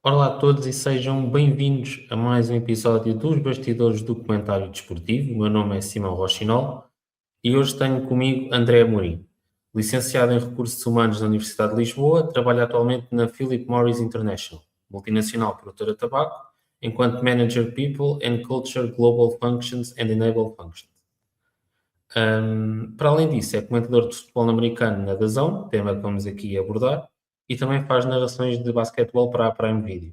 Olá a todos e sejam bem-vindos a mais um episódio dos Bastidores do Comentário Desportivo. O meu nome é Simão Rochinol e hoje tenho comigo André Amorim. Licenciado em Recursos Humanos na Universidade de Lisboa, trabalha atualmente na Philip Morris International, multinacional produtora de tabaco, enquanto Manager People and Culture Global Functions and Enable Functions. Para além disso, é comentador de futebol americano na DAZN, tema que vamos aqui abordar, e também faz narrações de basquetebol para a Prime Video.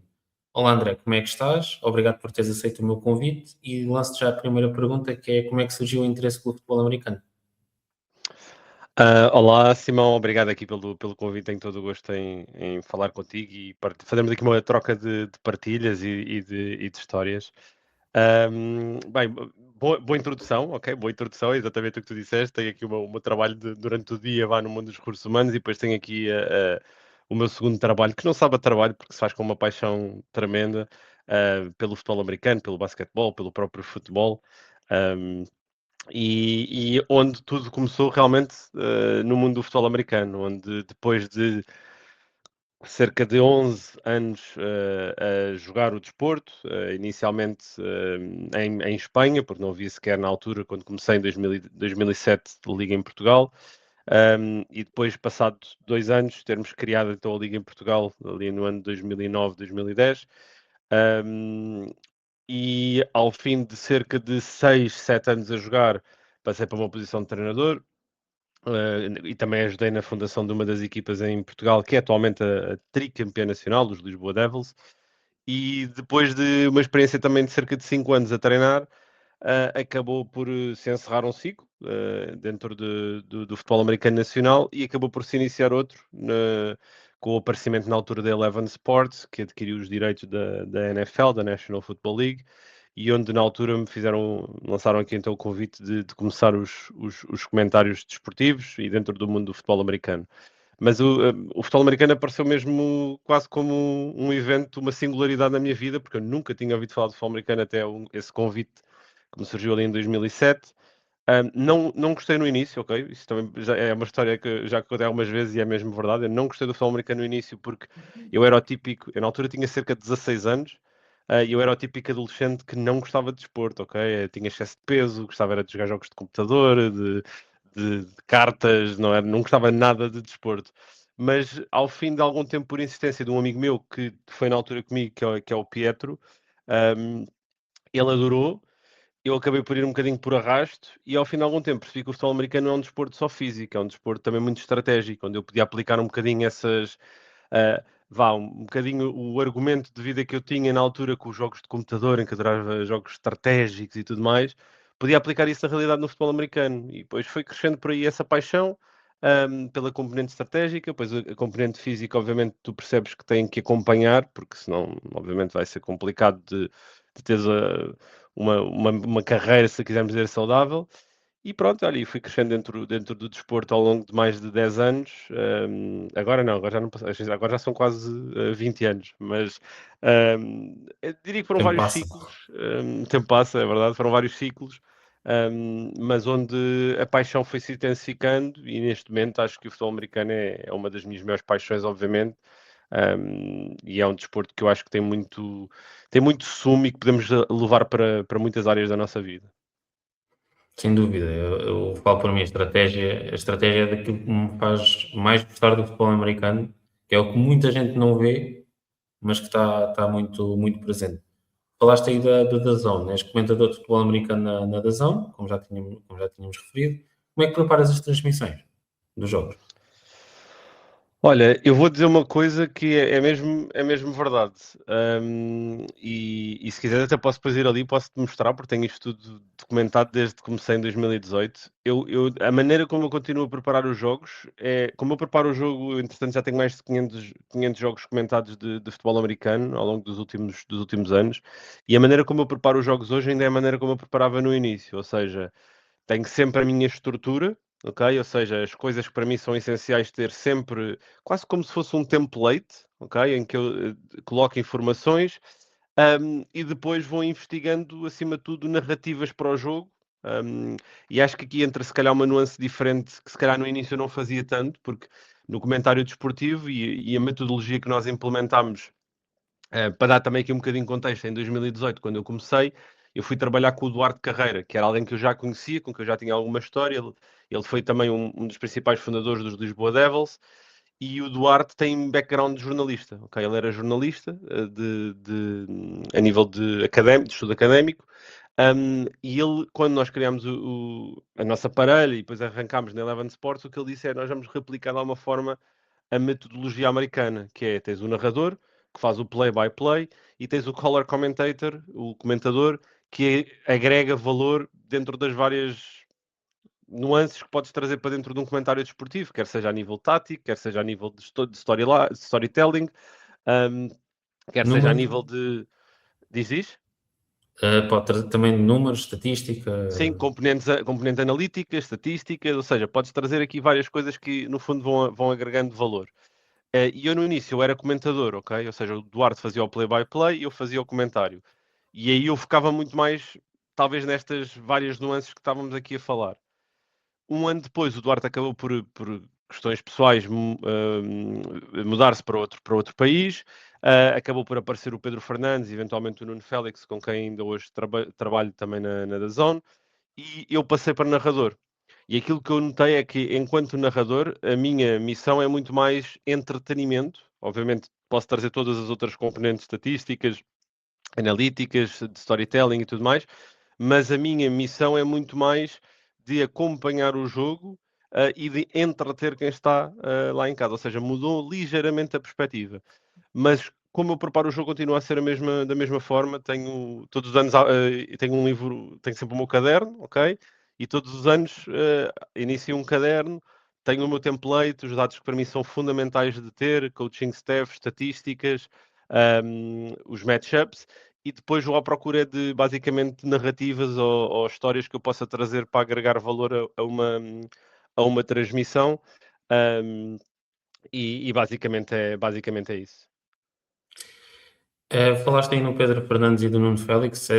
Olá André, como é que estás? Obrigado por teres aceito o meu convite e lanço-te já a primeira pergunta, que é como é que surgiu o interesse pelo futebol americano? Olá, Simão, obrigado aqui pelo convite. Tenho todo o gosto em falar contigo e fazermos aqui uma troca de partilhas e de histórias. Bem, boa introdução, ok? Boa introdução, é exatamente o que tu disseste. Tenho aqui o meu trabalho durante o dia, vá no mundo dos recursos humanos, e depois tenho aqui o meu segundo trabalho, que não sabe a trabalho, porque se faz com uma paixão tremenda, pelo futebol americano, pelo basquetebol, pelo próprio futebol. Um, e onde tudo começou realmente no mundo do futebol americano, onde depois de cerca de 11 anos a jogar o desporto, inicialmente em Espanha, porque não havia sequer na altura, quando comecei em 2007, Liga em Portugal, e depois, passado 2 anos, termos criado então a Liga em Portugal, ali no ano de 2009, 2010. Um, e ao fim de cerca de 6, 7 anos a jogar, passei para uma posição de treinador, e também ajudei na fundação de uma das equipas em Portugal, que é atualmente a tricampeã nacional, dos Lisboa Devils, e depois de uma experiência também de cerca de 5 anos a treinar, acabou por se encerrar um ciclo dentro do futebol americano nacional e acabou por se iniciar outro com o aparecimento na altura da Eleven Sports, que adquiriu os direitos da NFL, da National Football League, e onde na altura lançaram aqui então o convite de começar os comentários desportivos e dentro do mundo do futebol americano. Mas o futebol americano apareceu mesmo quase como um evento, uma singularidade na minha vida, porque eu nunca tinha ouvido falar de futebol americano até esse convite que me surgiu ali em 2007. Não gostei no início, ok? Isso também já é uma história que já contei algumas vezes e é mesmo verdade. Eu não gostei do futebol americano no início porque eu era o típico, eu na altura tinha cerca de 16 anos, e eu era o típico adolescente que não gostava de desporto, ok? Eu tinha excesso de peso, gostava era de jogar jogos de computador, de cartas, não gostava nada de desporto. Mas ao fim de algum tempo, por insistência de um amigo meu que foi na altura comigo, que é o Pietro, um, ele adorou. Eu acabei por ir um bocadinho por arrasto e ao fim de algum tempo percebi que o futebol americano não é um desporto só físico, é um desporto também muito estratégico, onde eu podia aplicar um bocadinho um bocadinho o argumento de vida que eu tinha na altura com os jogos de computador, em que adorava jogos estratégicos e tudo mais, podia aplicar isso na realidade no futebol americano. E depois foi crescendo por aí essa paixão, pela componente estratégica, depois a componente física, obviamente, tu percebes que tem que acompanhar, porque senão, obviamente, vai ser complicado de teres uma carreira, se quisermos dizer, saudável. E pronto, olha, e fui crescendo dentro do desporto ao longo de mais de 10 anos. Agora não, agora já não agora já são quase 20 anos, mas eu diria que foram Tempo vários passa. ciclos. O tempo passa, é verdade, foram vários ciclos, mas onde a paixão foi se intensificando, e neste momento acho que o futebol americano é uma das minhas maiores paixões, obviamente. E é um desporto que eu acho que tem muito sumo e que podemos levar para muitas áreas da nossa vida. Sem dúvida, eu falo por mim, a estratégia é daquilo que me faz mais gostar do futebol americano, que é o que muita gente não vê, mas que está muito, muito presente. Falaste aí da DAZN, és comentador de futebol americano na DAZN, como já tínhamos referido. Como é que preparas as transmissões dos jogos? Olha, eu vou dizer uma coisa que é mesmo verdade. E se quiser até posso depois ir ali, posso-te mostrar, porque tenho isto tudo documentado desde que comecei em 2018. A maneira como eu continuo a preparar os jogos é, como eu preparo o jogo, entretanto já tenho mais de 500 jogos comentados de futebol americano ao longo dos últimos anos, e a maneira como eu preparo os jogos hoje ainda é a maneira como eu preparava no início, ou seja, tenho sempre a minha estrutura, ok? Ou seja, as coisas que para mim são essenciais ter sempre, quase como se fosse um template, ok? Em que eu coloco informações, e depois vou investigando, acima de tudo, narrativas para o jogo. E acho que aqui entra se calhar uma nuance diferente que se calhar no início eu não fazia tanto, porque no comentário desportivo e a metodologia que nós implementámos Para dar também aqui um bocadinho de contexto, em 2018, quando eu comecei, eu fui trabalhar com o Duarte Carreira, que era alguém que eu já conhecia, com quem eu já tinha alguma história. Ele foi também um dos principais fundadores dos Lisboa Devils, e o Duarte tem background de jornalista, ok? Ele era jornalista a nível de estudo académico, e ele, quando nós criámos a nossa parelha e depois arrancámos na Eleven Sports, o que ele disse é: nós vamos replicar de alguma forma a metodologia americana, que é: tens o narrador, que faz o play-by-play, e tens o color commentator, o comentador, que agrega valor dentro das várias nuances que podes trazer para dentro de um comentário desportivo, quer seja a nível tático, quer seja a nível de storytelling, um, quer seja a Números, nível de... Diz isso? pode trazer também números, estatística. Sim, componente analítica, estatística, ou seja, podes trazer aqui várias coisas que no fundo vão agregando valor. E eu no início eu era comentador, ok? Ou seja, o Duarte fazia o play-by-play e eu fazia o comentário. E aí eu focava muito mais, talvez, nestas várias nuances que estávamos aqui a falar. Um ano depois, o Duarte acabou por questões pessoais mudar-se para outro país. Acabou por aparecer o Pedro Fernandes, eventualmente o Nuno Félix, com quem ainda hoje trabalho também na DAZN, e eu passei para narrador. E aquilo que eu notei é que, enquanto narrador, a minha missão é muito mais entretenimento. Obviamente, posso trazer todas as outras componentes estatísticas, analíticas, de storytelling e tudo mais, mas a minha missão é muito mais de acompanhar o jogo, e de entreter quem está lá em casa. Ou seja, mudou ligeiramente a perspectiva. Mas como eu preparo o jogo, continua a ser da mesma forma. Tenho todos os anos, tenho um livro, tenho sempre o meu caderno, ok? E todos os anos inicio um caderno, tenho o meu template, os dados que para mim são fundamentais de ter, coaching staff, estatísticas, os matchups, e depois vou à procura de basicamente narrativas ou histórias que eu possa trazer para agregar valor a uma transmissão. um, e basicamente é isso. Falaste aí no Pedro Fernandes e do Nuno Félix,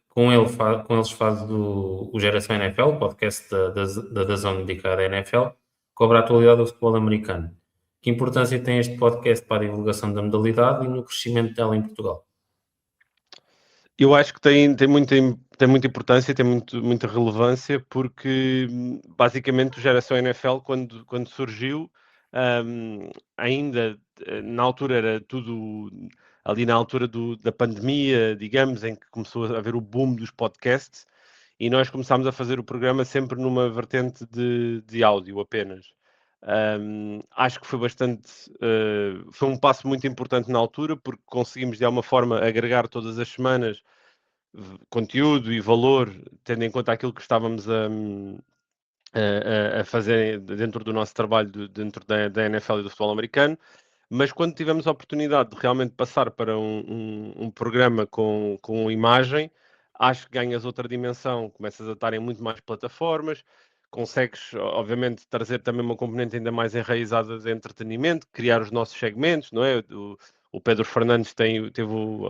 com eles faz o Geração NFL, o podcast da DAZN dedicado à NFL, cobre a atualidade do futebol americano. Que importância tem este podcast para a divulgação da modalidade e no crescimento dela em Portugal? Eu acho que tem muita importância, muita relevância, porque basicamente o Geração NFL, quando surgiu, ainda na altura era tudo ali na altura da pandemia, digamos, em que começou a haver o boom dos podcasts, e nós começámos a fazer o programa sempre numa vertente de áudio apenas. Acho que foi um passo muito importante na altura, porque conseguimos de alguma forma agregar todas as semanas conteúdo e valor, tendo em conta aquilo que estávamos a fazer dentro do nosso trabalho, dentro da NFL e do futebol americano. Mas quando tivemos a oportunidade de realmente passar para um programa com imagem, acho que ganhas outra dimensão, começas a estar em muito mais plataformas, consegues, obviamente, trazer também uma componente ainda mais enraizada de entretenimento, criar os nossos segmentos, não é? O Pedro Fernandes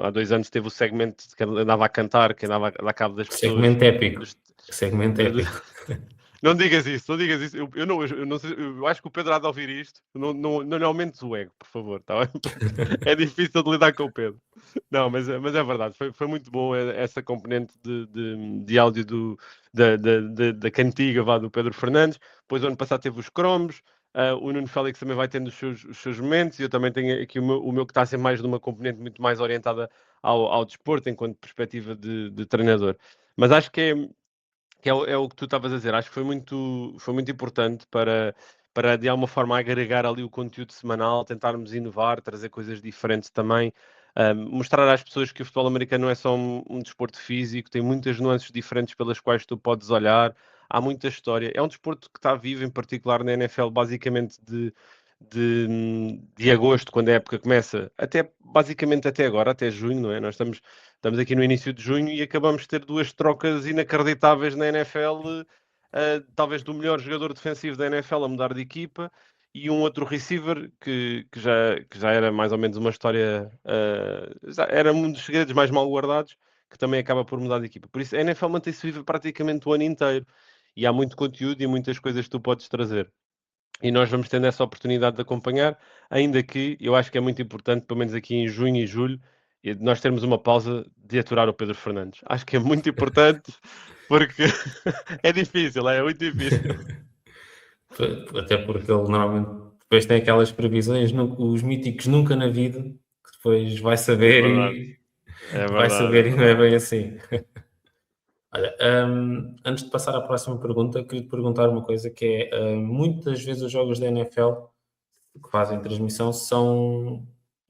há 2 anos teve o segmento que andava a cantar, que andava a dar cabo das pessoas. Segmento épico. dos- Segmento do- do- épico. Não digas isso, não digas isso. Eu acho que o Pedro há de ouvir isto. Não lhe aumentes o ego, por favor, tá bem? Porque é difícil de lidar com o Pedro. Não, mas é verdade. Foi muito bom essa componente de áudio da cantiga do Pedro Fernandes. Depois, ano passado, teve os cromos. O Nuno Félix também vai tendo os seus momentos. E eu também tenho aqui o meu que está a ser mais numa componente muito mais orientada ao desporto, enquanto perspectiva de treinador. Mas acho que é o que tu estavas a dizer. Acho que foi muito importante para de alguma forma agregar ali o conteúdo semanal, tentarmos inovar, trazer coisas diferentes também, mostrar às pessoas que o futebol americano não é só um desporto físico, tem muitas nuances diferentes pelas quais tu podes olhar, há muita história. É um desporto que está vivo, em particular na NFL, basicamente de agosto, quando a época começa, basicamente até agora, até junho, não é? Nós estamos aqui no início de junho e acabamos de ter duas trocas inacreditáveis na NFL, talvez do melhor jogador defensivo da NFL a mudar de equipa, e um outro receiver que já era mais ou menos uma história, já era um dos segredos mais mal guardados, que também acaba por mudar de equipa. Por isso, a NFL mantém-se viva praticamente o ano inteiro, e há muito conteúdo e muitas coisas que tu podes trazer. E nós vamos tendo essa oportunidade de acompanhar, ainda que eu acho que é muito importante, pelo menos aqui em junho e julho, e de nós termos uma pausa de aturar o Pedro Fernandes. Acho que é muito importante porque é difícil, é muito difícil. Até porque ele normalmente depois tem aquelas previsões, os míticos nunca na vida, que depois É verdade, é vai verdade, é saber e não é verdade. bem assim. Olha, antes de passar à próxima pergunta, queria te perguntar uma coisa que é, muitas vezes os jogos da NFL que fazem transmissão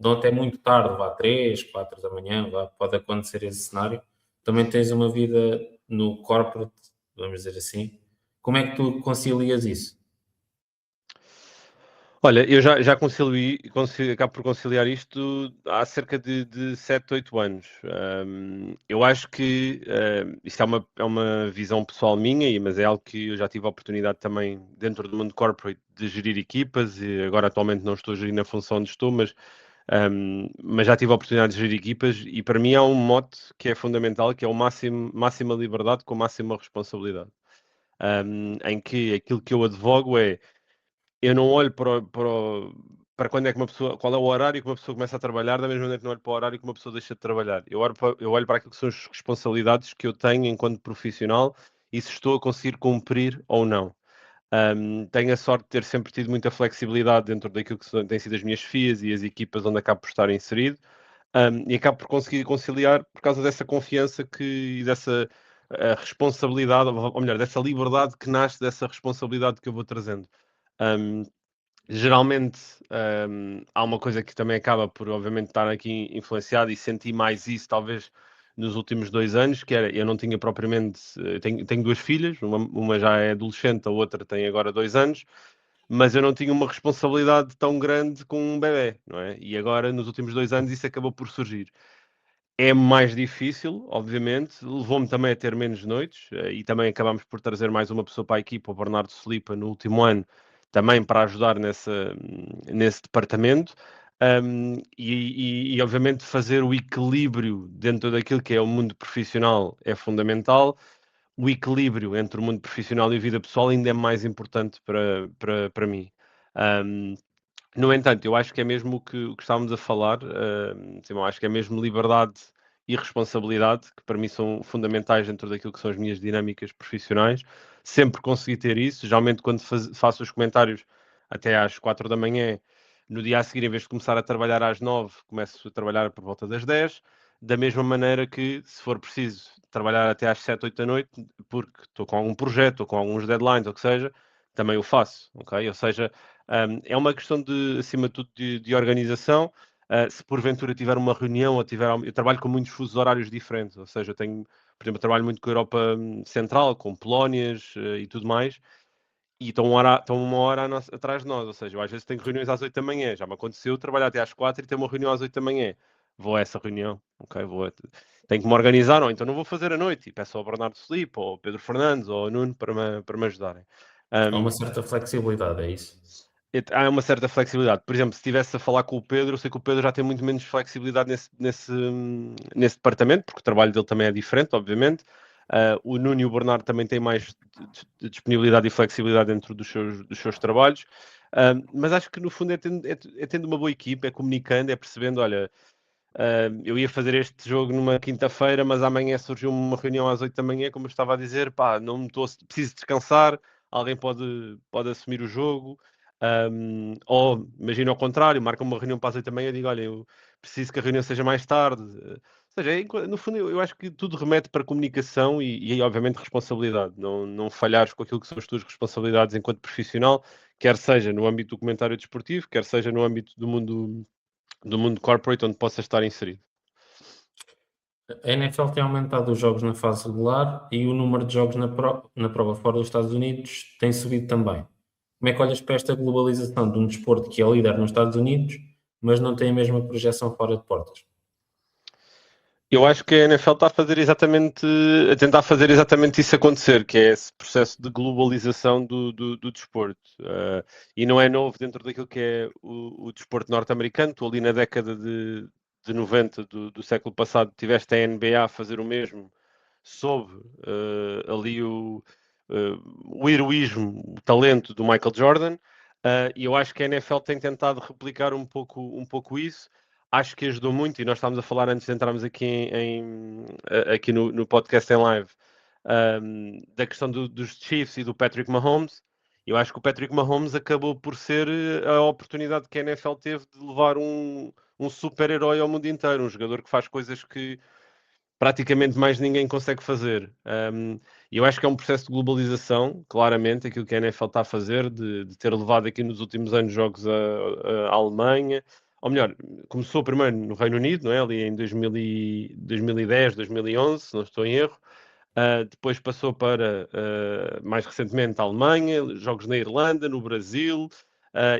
dão até muito tarde, vá 3, 4 da manhã, vá, pode acontecer esse cenário. Também tens uma vida no corporate, vamos dizer assim. Como é que tu concilias isso? Olha, eu já acabo por conciliar isto há cerca de 7, 8 anos. Eu acho que isto é uma visão pessoal minha, mas é algo que eu já tive a oportunidade também dentro do mundo corporate de gerir equipas, e agora atualmente não estou a gerir na função onde estou, mas já tive a oportunidade de gerir equipas, e para mim há um mote que é fundamental, que é o máxima liberdade com máxima responsabilidade. Em que aquilo que eu advogo é eu não olho para quando é que uma pessoa, qual é o horário que uma pessoa começa a trabalhar, da mesma maneira que não olho para o horário que uma pessoa deixa de trabalhar. Eu olho para aquilo que são as responsabilidades que eu tenho enquanto profissional e se estou a conseguir cumprir ou não. Tenho a sorte de ter sempre tido muita flexibilidade dentro daquilo que têm sido as minhas FIAs e as equipas onde acabo por estar inserido, e acabo por conseguir conciliar por causa dessa confiança e dessa responsabilidade, ou melhor, dessa liberdade que nasce dessa responsabilidade que eu vou trazendo. Um, Geralmente, há uma coisa que também acaba por, obviamente, estar aqui influenciado, e senti mais isso, talvez, nos últimos 2 anos, que era, eu não tinha propriamente, tenho duas filhas, uma já é adolescente, a outra tem agora 2 anos, mas eu não tinha uma responsabilidade tão grande com um bebé, não é? E agora, nos últimos 2 anos, isso acabou por surgir. É mais difícil, obviamente, levou-me também a ter menos noites, e também acabámos por trazer mais uma pessoa para a equipa, o Bernardo Slipa, no último ano, também para ajudar nesse departamento, e obviamente fazer o equilíbrio dentro daquilo que é o mundo profissional é fundamental. O equilíbrio entre o mundo profissional e a vida pessoal ainda é mais importante para mim. Um, no entanto, eu acho que é mesmo o que estávamos a falar, Simão, acho que é mesmo liberdade e responsabilidade, que para mim são fundamentais dentro daquilo que são as minhas dinâmicas profissionais. Sempre consegui ter isso, geralmente quando faço os comentários até às 4 da manhã, no dia a seguir, em vez de começar a trabalhar às 9, começo a trabalhar por volta das 10, da mesma maneira que, se for preciso, trabalhar até às 7, 8 da noite, porque estou com algum projeto, ou com alguns deadlines, ou o que seja, também o faço, ok? Ou seja, é uma questão de, acima de tudo, de organização. Se porventura tiver uma reunião ou eu trabalho com muitos fusos horários diferentes, ou seja, eu tenho, por exemplo, eu trabalho muito com a Europa Central, com Polónias e tudo mais, e estão uma hora atrás de nós, ou seja, eu às vezes tenho reuniões às 8 da manhã, já me aconteceu trabalhar até às 4 e ter uma reunião às 8 da manhã. Vou a essa reunião, ok? Tenho que me organizar, ou então não vou fazer à noite, e peço ao Bernardo Filipe, ou ao Pedro Fernandes, ou ao Nuno para me ajudarem. Há uma Um, certa flexibilidade, é isso? Há uma certa flexibilidade. Por exemplo, se estivesse a falar com o Pedro, eu sei que o Pedro já tem muito menos flexibilidade nesse departamento, porque o trabalho dele também é diferente, obviamente. O Nuno e o Bernardo também têm mais de disponibilidade e flexibilidade dentro dos seus trabalhos. Mas acho que no fundo é tendo uma boa equipa, é comunicando, é percebendo, olha, eu ia fazer este jogo numa quinta-feira, mas amanhã surgiu uma reunião às 8 da manhã, como eu estava a dizer, pá, não me preciso descansar, alguém pode assumir o jogo. Ou imagina ao contrário, marca uma reunião para as 8 da manhã e digo, olha, eu preciso que a reunião seja mais tarde. Ou seja, no fundo, eu acho que tudo remete para comunicação e obviamente, responsabilidade. Não falhares com aquilo que são as tuas responsabilidades enquanto profissional, quer seja no âmbito do comentário desportivo, quer seja no âmbito do mundo corporate onde possa estar inserido. A NFL tem aumentado os jogos na fase regular e o número de jogos na prova fora dos Estados Unidos tem subido também. Como é que olhas para esta globalização de um desporto que é líder nos Estados Unidos, mas não tem a mesma projeção fora de portas? Eu acho que a NFL está a tentar fazer exatamente isso acontecer, que é esse processo de globalização do desporto. E não é novo dentro daquilo que é o desporto norte-americano. Tu ali na década de 90 do século passado tiveste a NBA a fazer o mesmo, sob ali o heroísmo, o talento do Michael Jordan. E eu acho que a NFL tem tentado replicar um pouco isso. acho que ajudou muito, e nós estávamos a falar antes de entrarmos aqui, aqui no podcast em live, da questão dos Chiefs e do Patrick Mahomes. Eu acho que o Patrick Mahomes acabou por ser a oportunidade que a NFL teve de levar um super-herói ao mundo inteiro, um jogador que faz coisas que praticamente mais ninguém consegue fazer. E eu acho que é um processo de globalização, claramente, aquilo que a NFL está a fazer, de ter levado aqui nos últimos anos jogos à Alemanha, ou melhor, começou primeiro no Reino Unido, não é? Ali em 2010, 2011, se não estou em erro. Depois passou para, mais recentemente, a Alemanha, jogos na Irlanda, no Brasil.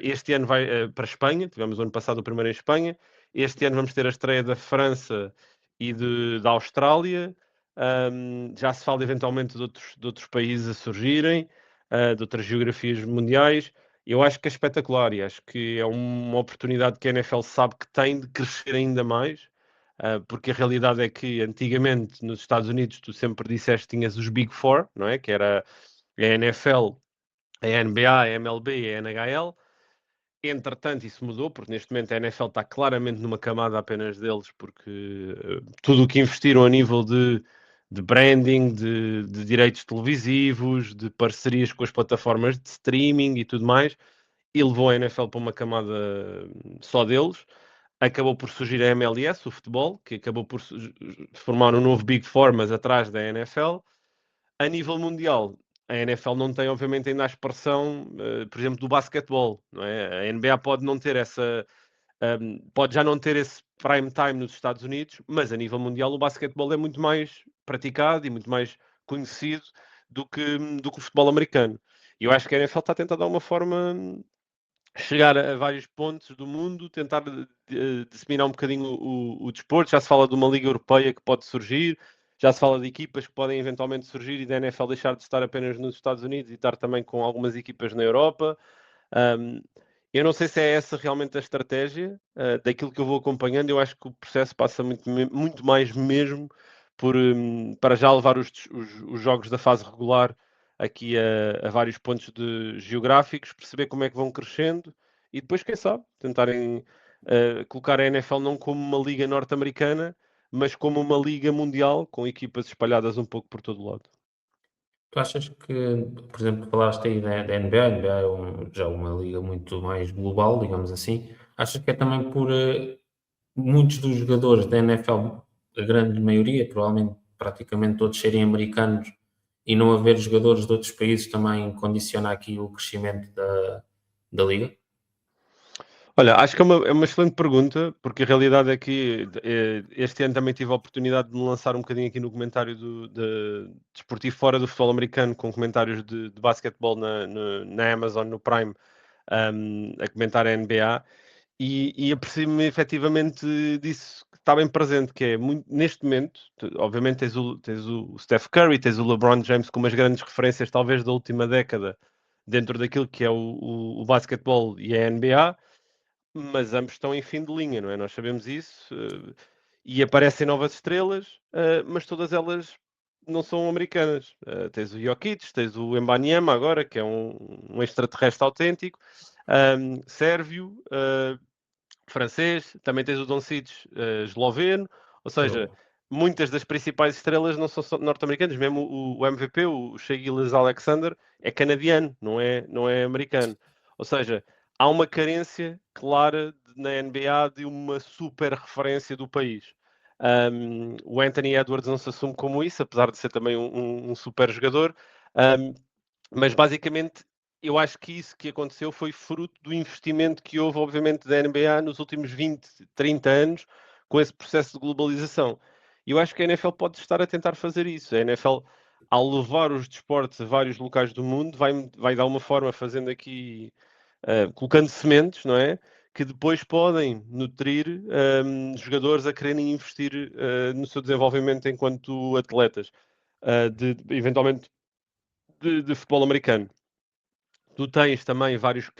Este ano vai para a Espanha, tivemos o ano passado o primeiro em Espanha. Este ano vamos ter a estreia da França e da Austrália. Já se fala eventualmente de outros países a surgirem, de outras geografias mundiais. Eu acho que é espetacular e acho que é uma oportunidade que a NFL sabe que tem de crescer ainda mais, porque a realidade é que antigamente nos Estados Unidos tu sempre disseste que tinhas os Big Four, não é? Que era a NFL, a NBA, a MLB e a NHL. Entretanto, isso mudou, porque neste momento a NFL está claramente numa camada apenas deles, porque tudo o que investiram a nível de branding, de direitos televisivos, de parcerias com as plataformas de streaming e tudo mais, e levou a NFL para uma camada só deles. Acabou por surgir a MLS, o futebol, que acabou por formar um novo Big Four, mas atrás da NFL. A nível mundial, a NFL não tem, obviamente, ainda a expressão, por exemplo, do basquetebol, não é? A NBA pode não ter pode já não ter esse prime time nos Estados Unidos, mas a nível mundial o basquetebol é muito mais praticado e muito mais conhecido do que o futebol americano. E eu acho que a NFL está a tentar dar uma forma chegar a vários pontos do mundo, tentar disseminar um bocadinho o desporto. Já se fala de uma liga europeia que pode surgir, já se fala de equipas que podem eventualmente surgir e da NFL deixar de estar apenas nos Estados Unidos e estar também com algumas equipas na Europa. Um, eu não sei se é essa realmente a estratégia. Daquilo que eu vou acompanhando, eu acho que o processo passa muito mais mesmo para já levar os jogos da fase regular aqui a vários pontos geográficos, perceber como é que vão crescendo e depois, quem sabe, tentarem colocar a NFL não como uma liga norte-americana, mas como uma liga mundial com equipas espalhadas um pouco por todo o lado. Tu achas que, por exemplo, falaste aí da NBA, a NBA é já uma liga muito mais global, digamos assim. Achas que é também por muitos dos jogadores da NFL, a grande maioria, provavelmente praticamente todos serem americanos e não haver jogadores de outros países também condiciona aqui o crescimento da liga? Olha, acho que é uma excelente pergunta, porque a realidade é que este ano também tive a oportunidade de me lançar um bocadinho aqui no comentário desportivo fora do futebol americano, com comentários de basquetebol na Amazon, no Prime, a comentar a NBA, e apercebi-me efetivamente disso que está bem presente, que é muito, neste momento, obviamente tens o Steph Curry, tens o LeBron James como as grandes referências talvez da última década dentro daquilo que é o basquetebol e a NBA, mas ambos estão em fim de linha, não é? Nós sabemos isso, e aparecem novas estrelas, mas todas elas não são americanas. Tens o Jokic, tens o Mbanyama agora, que é um extraterrestre autêntico, sérvio, francês, também tens o Doncic, esloveno, ou seja, Eu- muitas das principais estrelas não são só norte-americanas, mesmo o MVP, o Shai Gilgeous-Alexander, é canadiano, não é americano. Ou seja, há uma carência clara na NBA de uma super referência do país. O Anthony Edwards não se assume como isso, apesar de ser também um super jogador. Um, mas basicamente eu acho que isso que aconteceu foi fruto do investimento que houve, obviamente, da NBA nos últimos 20, 30 anos, com esse processo de globalização. E eu acho que a NFL pode estar a tentar fazer isso. A NFL, ao levar os desportos a vários locais do mundo, vai dar uma forma, fazendo aqui, colocando sementes, não é? Que depois podem nutrir jogadores a quererem investir no seu desenvolvimento enquanto atletas, eventualmente de futebol americano. Tu tens também vários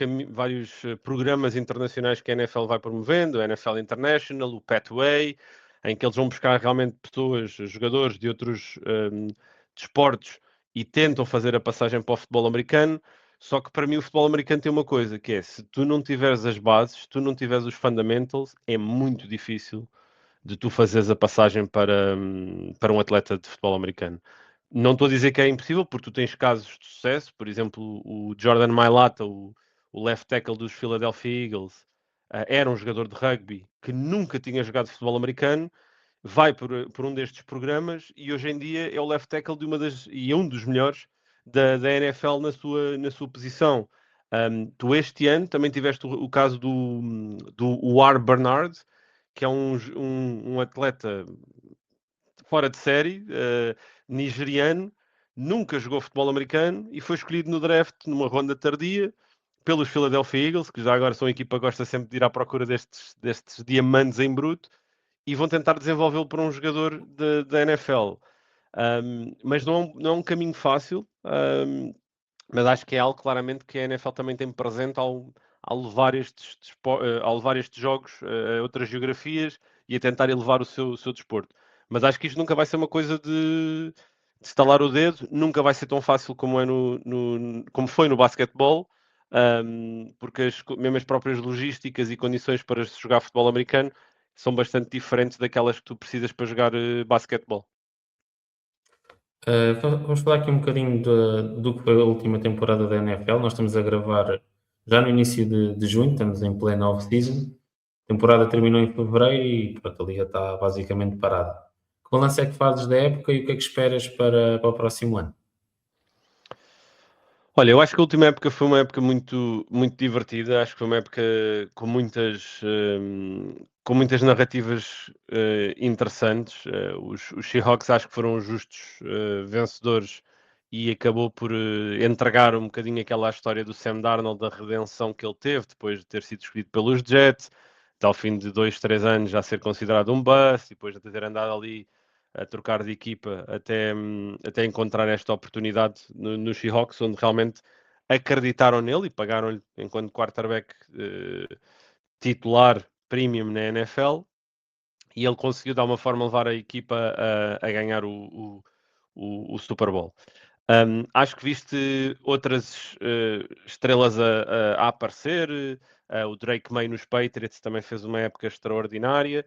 programas internacionais que a NFL vai promovendo, a NFL International, o Pathway, em que eles vão buscar realmente pessoas, jogadores de outros desportos e tentam fazer a passagem para o futebol americano. Só que para mim o futebol americano tem uma coisa, que é, se tu não tiveres as bases, se tu não tiveres os fundamentals, é muito difícil de tu fazeres a passagem para um atleta de futebol americano. Não estou a dizer que é impossível, porque tu tens casos de sucesso, por exemplo, o Jordan Mailata, o left tackle dos Philadelphia Eagles, era um jogador de rugby que nunca tinha jogado futebol americano, vai por um destes programas e hoje em dia é o left tackle de um dos melhores da NFL na sua posição. Tu este ano também tiveste o caso do War Bernard, que é um atleta fora de série, nigeriano, nunca jogou futebol americano e foi escolhido no draft numa ronda tardia pelos Philadelphia Eagles, que já agora são a equipa que gosta sempre de ir à procura destes diamantes em bruto, e vão tentar desenvolvê-lo para um jogador da NFL. Mas não é um caminho fácil, mas acho que é algo claramente que a NFL também tem presente ao levar ao levar estes jogos a outras geografias e a tentar elevar o seu desporto. Mas acho que isto nunca vai ser uma coisa de estalar o dedo, nunca vai ser tão fácil como, como foi no basquetebol, porque mesmo as próprias logísticas e condições para se jogar futebol americano são bastante diferentes daquelas que tu precisas para jogar basquetebol. Vamos falar aqui um bocadinho do que foi a última temporada da NFL. Nós estamos a gravar já no início de junho, estamos em pleno off-season. A temporada terminou em fevereiro e pronto, a liga está basicamente parada. Que balanço é que fazes da época e o que é que esperas para o próximo ano? Olha, eu acho que a última época foi uma época muito divertida. Acho que foi uma época com muitas narrativas interessantes. Os Seahawks acho que foram os justos vencedores e acabou por entregar um bocadinho aquela história do Sam Darnold, da redenção que ele teve depois de ter sido escolhido pelos Jets, até ao fim de 2, 3 anos já ser considerado um bust, e depois de ter andado ali a trocar de equipa até encontrar esta oportunidade no Seahawks, onde realmente acreditaram nele e pagaram-lhe enquanto quarterback titular premium na NFL, e ele conseguiu de alguma forma levar a equipa a ganhar o Super Bowl. Acho que viste outras estrelas a aparecer. O Drake May nos Patriots também fez uma época extraordinária.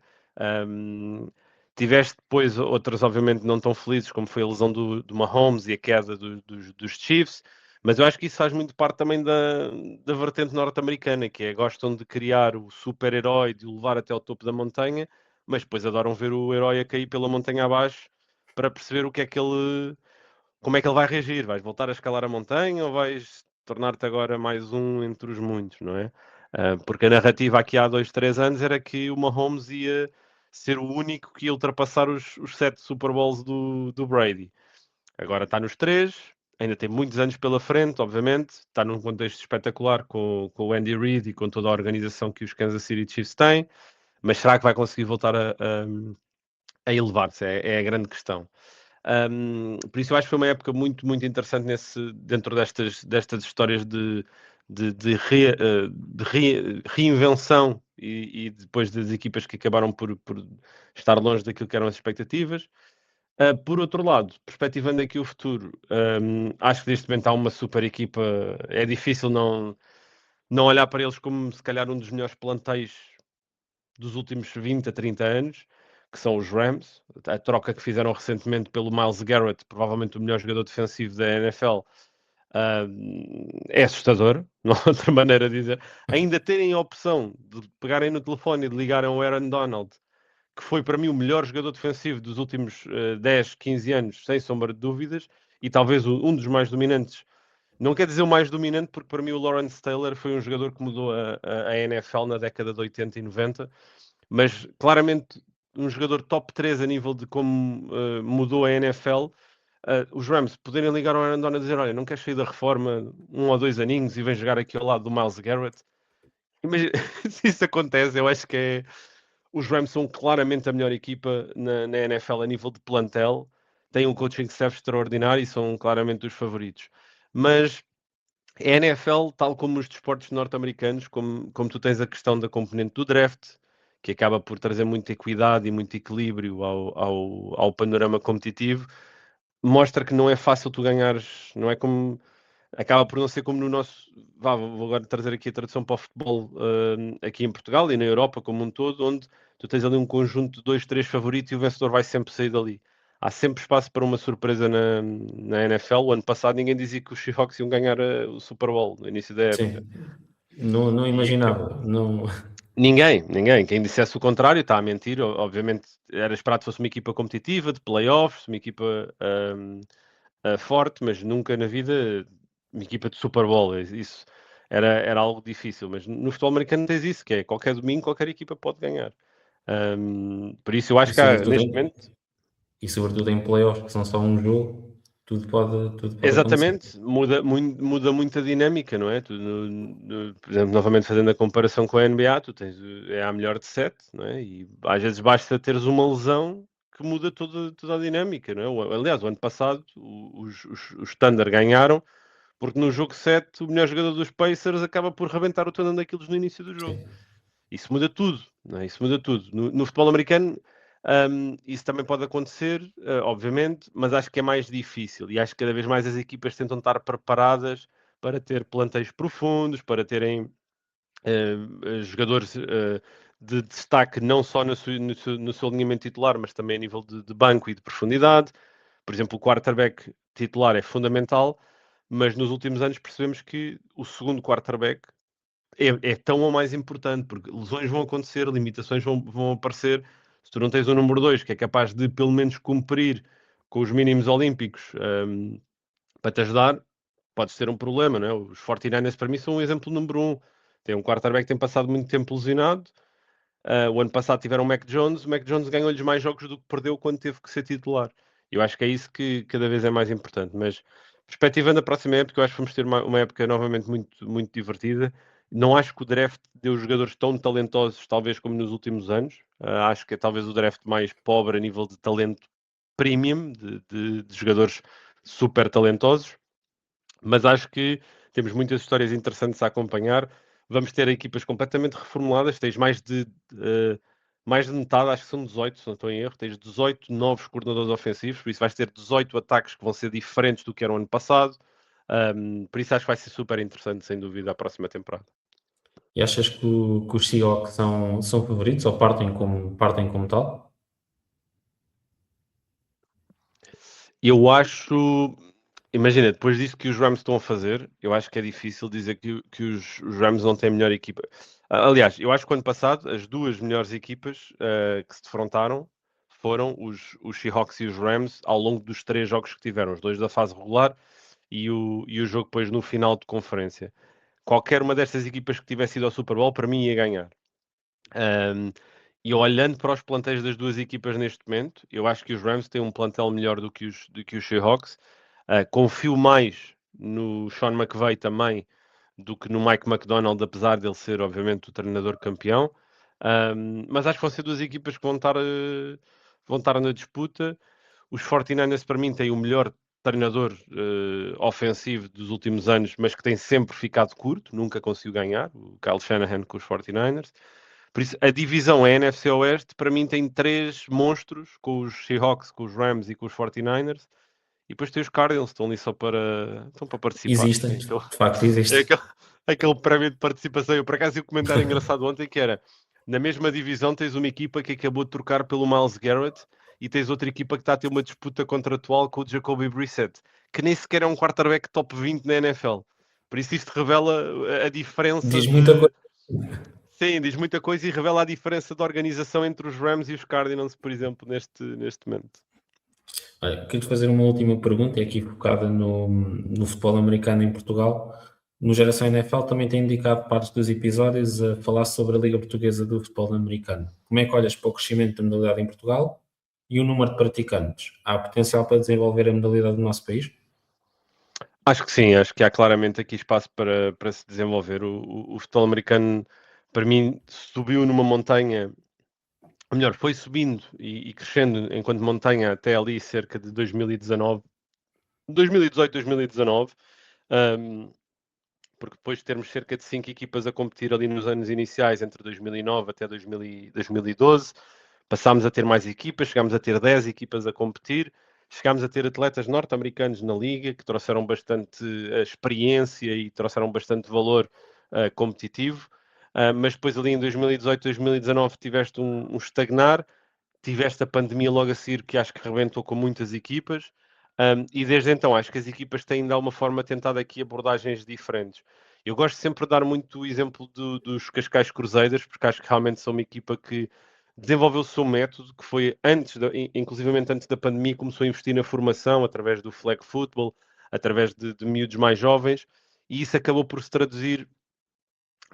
Tiveste depois outras, obviamente, não tão felizes, como foi a lesão do Mahomes e a queda dos Chiefs. Mas eu acho que isso faz muito parte também da vertente norte-americana, que é gostam de criar o super-herói, de o levar até ao topo da montanha, mas depois adoram ver o herói a cair pela montanha abaixo para perceber como é que ele vai reagir. Vais voltar a escalar a montanha ou vais tornar-te agora mais um entre os muitos, não é? Porque a narrativa aqui há 2, 3 anos era que o Mahomes ia ser o único que ia ultrapassar os 7 Super Bowls do Brady. Agora está nos 3, ainda tem muitos anos pela frente, obviamente. Está num contexto espetacular com o Andy Reid e com toda a organização que os Kansas City Chiefs têm. Mas será que vai conseguir voltar a elevar-se? É a grande questão. Por isso eu acho que foi uma época muito interessante dentro destas histórias de reinvenção e depois das equipas que acabaram por estar longe daquilo que eram as expectativas. Por outro lado, perspectivando aqui o futuro, acho que neste momento há uma super equipa. É difícil não olhar para eles como se calhar um dos melhores plantéis dos últimos 20 a 30 anos, que são os Rams. A troca que fizeram recentemente pelo Myles Garrett, provavelmente o melhor jogador defensivo da NFL, é assustador, não há outra maneira de dizer. Ainda terem a opção de pegarem no telefone e de ligarem ao Aaron Donald, que foi para mim o melhor jogador defensivo dos últimos 10, 15 anos, sem sombra de dúvidas, e talvez um dos mais dominantes. Não quer dizer o mais dominante, porque para mim o Lawrence Taylor foi um jogador que mudou a NFL na década de 80 e 90, mas claramente um jogador top 3 a nível de como mudou a NFL. Os Rams poderem ligar ao Aaron Donald e dizer: olha, não queres sair da reforma 1 ou 2 aninhos e vem jogar aqui ao lado do Myles Garrett? Imagina, se isso acontece, eu acho que os Rams são claramente a melhor equipa na NFL a nível de plantel, têm um coaching staff extraordinário e são claramente os favoritos. Mas a NFL, tal como os desportos norte-americanos, como tu tens a questão da componente do draft, que acaba por trazer muita equidade e muito equilíbrio ao panorama competitivo, mostra que não é fácil tu ganhares, não é como acaba por não ser como no nosso. Vou agora trazer aqui a tradução para o futebol aqui em Portugal e na Europa como um todo, onde tu tens ali um conjunto de 2, 3 favoritos e o vencedor vai sempre sair dali. Há sempre espaço para uma surpresa na NFL. O ano passado ninguém dizia que os Seahawks iam ganhar o Super Bowl no início da época. Sim, não E imaginava. Não... ninguém. Quem dissesse o contrário está a mentir. Obviamente era esperado que fosse uma equipa competitiva, de playoffs, uma equipa forte, mas nunca na vida uma equipa de Super Bowl. Isso era algo difícil. Mas no futebol americano tens isso, que é qualquer domingo, qualquer equipa pode ganhar. Por isso eu E acho que há, sobretudo neste em, momento. e sobretudo em playoffs, que são só um jogo, tudo pode acontecer. Exatamente, muda muito a dinâmica, não é? Por exemplo, novamente fazendo a comparação com a NBA, tu tens é a melhor de 7, não é? E às vezes basta teres uma lesão que muda toda a dinâmica, não é? Aliás, o ano passado os Thunder ganharam porque no jogo 7 o melhor jogador dos Pacers acaba por rebentar o tendão daqueles no início do jogo. Sim. Isso muda tudo, não é? Isso muda tudo. No futebol americano, isso também pode acontecer, obviamente, mas acho que é mais difícil e acho que cada vez mais as equipas tentam estar preparadas para ter plantéis profundos, para terem jogadores de destaque não só no seu alinhamento titular, mas também a nível de banco e de profundidade. Por exemplo, o quarterback titular é fundamental, mas nos últimos anos percebemos que o segundo quarterback é tão ou mais importante, porque lesões vão acontecer, limitações vão aparecer. Se tu não tens o número 2, que é capaz de pelo menos cumprir com os mínimos olímpicos para te ajudar, podes ter um problema, não é? Os 49ers para mim são um exemplo número 1. Tem um quarterback que tem passado muito tempo lesionado. O ano passado tiveram o Mac Jones ganhou-lhes mais jogos do que perdeu quando teve que ser titular. Eu acho que é isso que cada vez é mais importante. Mas perspectivando a próxima época, eu acho que vamos ter uma época novamente muito, muito divertida. Não acho que o draft deu jogadores tão talentosos, talvez como nos últimos anos. Acho que é talvez o draft mais pobre a nível de talento premium, de jogadores super talentosos. Mas acho que temos muitas histórias interessantes a acompanhar. Vamos ter equipas completamente reformuladas. Tens mais de metade, acho que são 18, se não estou em erro. Tens 18 novos coordenadores ofensivos, por isso vais ter 18 ataques que vão ser diferentes do que eram ano passado. Por isso acho que vai ser super interessante, sem dúvida, a próxima temporada. E achas que os Seahawks são favoritos ou partem como tal? Eu acho, imagina, depois disso que os Rams estão a fazer, eu acho que é difícil dizer que os Rams não têm melhor equipa. Aliás, eu acho que ano passado as duas melhores equipas que se defrontaram foram os Seahawks e os Rams ao longo dos 3 jogos que tiveram, os 2 da fase regular e o jogo depois no final de conferência. Qualquer uma destas equipas que tivesse ido ao Super Bowl, para mim ia ganhar. E olhando para os plantéis das duas equipas neste momento, eu acho que os Rams têm um plantel melhor do que os Seahawks. Confio mais no Sean McVay também do que no Mike McDonald, apesar dele ser, obviamente, o treinador campeão. Mas acho que vão ser duas equipas que vão estar na disputa. Os 49ers, para mim, têm o melhor treinador ofensivo dos últimos anos, mas que tem sempre ficado curto, nunca conseguiu ganhar, o Kyle Shanahan com os 49ers. Por isso, a divisão a NFC Oeste, para mim, tem 3 monstros, com os Seahawks, com os Rams e com os 49ers. E depois tem os Cardinals, estão para participar. Existem, É aquele, de facto é existem. aquele, aquele prémio de participação. Eu, por acaso, vi um comentário engraçado ontem que era, na mesma divisão tens uma equipa que acabou de trocar pelo Myles Garrett e tens outra equipa que está a ter uma disputa contratual com o Jacoby Brissett, que nem sequer é um quarterback top 20 na NFL. Por isso isto revela a diferença Diz muita coisa. Sim, diz muita coisa e revela a diferença de organização entre os Rams e os Cardinals, por exemplo, neste momento. Olha, quero fazer uma última pergunta, é aqui focada no futebol americano em Portugal. No Geração NFL também tem indicado partes dos episódios a falar sobre a Liga Portuguesa do Futebol Americano. Como é que olhas para o crescimento da modalidade em Portugal e o número de praticantes? Há potencial para desenvolver a modalidade no nosso país? Acho que sim, acho que há claramente aqui espaço para se desenvolver. O futebol americano, para mim, subiu numa montanha, ou melhor, foi subindo e crescendo enquanto montanha até ali cerca de 2019, 2018, 2019, porque depois de termos cerca de 5 equipas a competir ali nos anos iniciais, entre 2009 até 2012, passámos a ter mais equipas, chegámos a ter 10 equipas a competir, chegámos a ter atletas norte-americanos na liga que trouxeram bastante experiência e trouxeram bastante valor competitivo, mas depois ali em 2018, 2019 tiveste um estagnar, tiveste a pandemia logo a seguir que acho que rebentou com muitas equipas, e desde então acho que as equipas têm de alguma forma tentado aqui abordagens diferentes. Eu gosto sempre de dar muito o exemplo dos Cascais Cruzeiros, porque acho que realmente são uma equipa que desenvolveu o seu método, que foi inclusivamente antes da pandemia, começou a investir na formação através do flag football, através de miúdos mais jovens, e isso acabou por se traduzir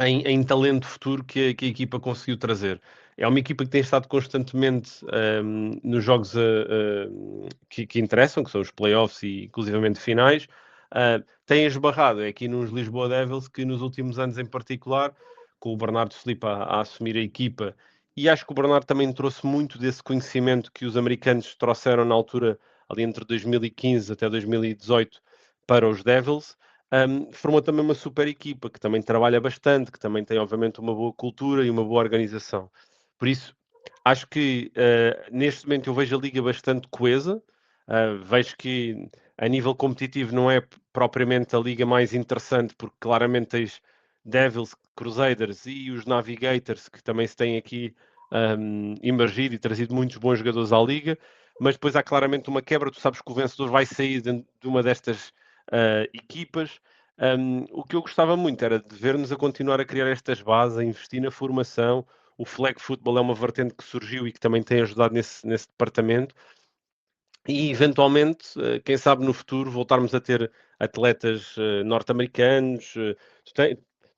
em talento futuro que a equipa conseguiu trazer. É uma equipa que tem estado constantemente nos jogos que interessam, que são os playoffs e inclusivamente finais. Tem esbarrado aqui nos Lisboa Devils, que nos últimos anos em particular, com o Bernardo Filipe a assumir a equipa, e acho que o Bernardo também trouxe muito desse conhecimento que os americanos trouxeram na altura, ali entre 2015 até 2018, para os Devils. Formou também uma super equipa que também trabalha bastante, que também tem, obviamente, uma boa cultura e uma boa organização. Por isso, acho que neste momento eu vejo a liga bastante coesa. Vejo que a nível competitivo não é propriamente a liga mais interessante, porque claramente tens Devils, Crusaders e os Navigators, que também se têm aqui emergido e trazido muitos bons jogadores à liga, mas depois há claramente uma quebra. Tu sabes que o vencedor vai sair de uma destas equipas. O que eu gostava muito era de ver-nos a continuar a criar estas bases, a investir na formação. O flag football é uma vertente que surgiu e que também tem ajudado nesse departamento. E eventualmente, quem sabe no futuro, voltarmos a ter atletas norte-americanos.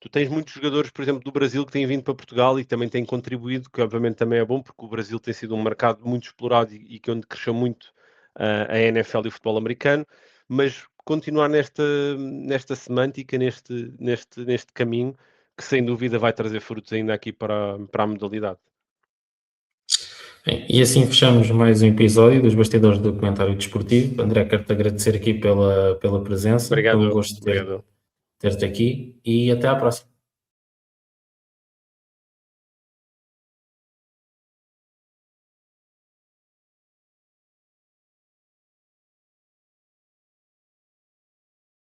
Tu tens muitos jogadores, por exemplo, do Brasil que têm vindo para Portugal e que também têm contribuído, que obviamente também é bom, porque o Brasil tem sido um mercado muito explorado e que onde cresceu muito a NFL e o futebol americano, mas continuar nesta semântica, neste caminho, que sem dúvida vai trazer frutos ainda aqui para a modalidade. Bem, e assim fechamos mais um episódio dos Bastidores do Documentário Desportivo. André, quero-te agradecer aqui pela presença. Foi um Obrigado. gosto ter-te aqui e até à próxima.